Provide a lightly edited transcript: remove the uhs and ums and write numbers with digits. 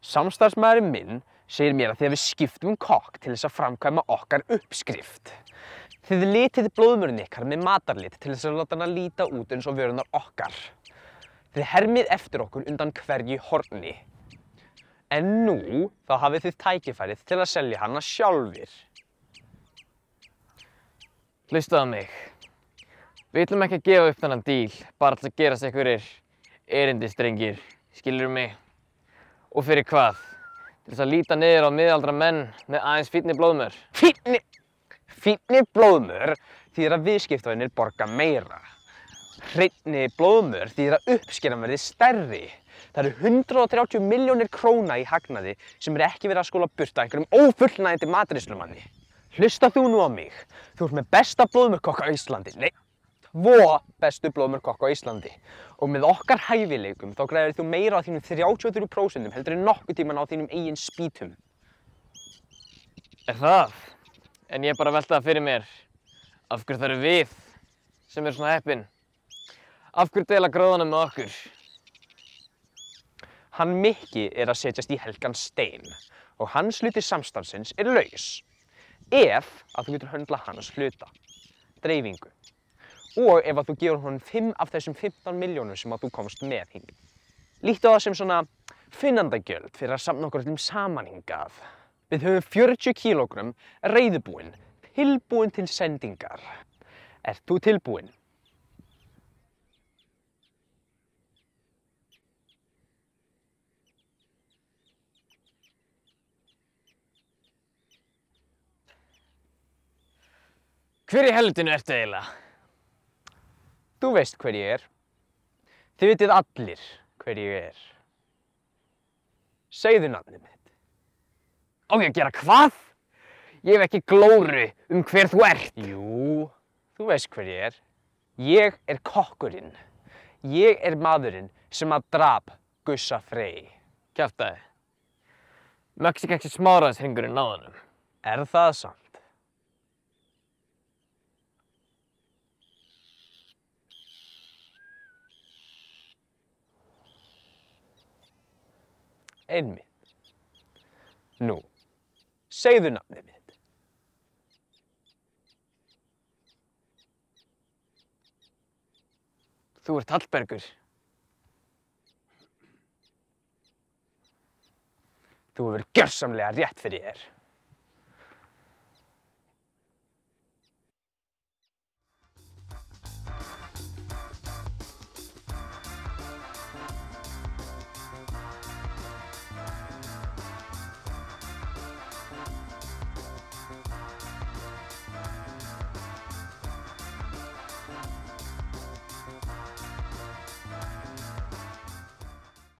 Samstarfsmaðurinn minn segir mér að þegar við skiptum kokk til þess að framkvæma okkar uppskrift. Þið litið blóðmörinn ykkar með matarlit til þess að láta hana líta út eins og vörurnar okkar. Þið hermið eftir okkur undan hverju horni. En nú þá hafið þið tækifærið til að selja hana sjálfir. Hlustaðu á mig. Við ætlum ekki að gefa upp þennan díl, bara til að gerast einhverjir erindisdrengir, skilurðu mig? Og fyrir hvað? Til þess að líta niður á miðaldra menn með aðeins fínni blóðmör. Fínni blóðmör þýðir að viðskiptavinir borga meira. Hreinni blóðmör þýðir að uppskeran verði stærri. Það eru 130 milljónir króna í hagnaði sem ekki verið að skóla burta einhverjum ófullnægjandi matreiðslumanni. Hlusta þú nú á mig. Þú ert með besta blóðmörkokk á Íslandi. Nei, tvo bestu blóðmörkokk á Íslandi. Og með okkar hæfileikum þá græðir þú meira á þínum 33% heldur en nokkuð tíman á þínum eigin spýtum. Er það? En ég bara velta það fyrir mér. Af hverju það eru við sem eru svona heppin? Af hverju deila gróðanum með okkur? Hann Mikki er að setjast í helgan stein og hans hluti samstarfsins er laus. Ef að þú getur höndla hans hluta, dreifingu. Og ef að þú gefur honum 5 af þessum 15 milljónum sem að þú komst með hingað. Líttu á það sem svona finnandagjöld fyrir að safna okkur öllum saman hingað. Við höfum 40 kílógrömm reiðubúin, tilbúin til sendingar. Ert þú tilbúin? Hver í helvitinu ertu eiginlega? Þú veist hver ég er. Þið vitið allir hver ég er. Segðu nafnið mitt. Á ég að gera hvað? Ég hef ekki glóru hver þú ert. Jú, þú veist hver ég er. Ég er kokkurinn. Ég er maðurinn sem að drap Gussa Frey. Kjaftaði. Mexikaxi smáraðshringurinn náðanum. Er það samt? Einmitt. Nú, segðu nafnið mitt. Þú ert Hallbergur. Þú hefur gjörsamlega rétt fyrir þér.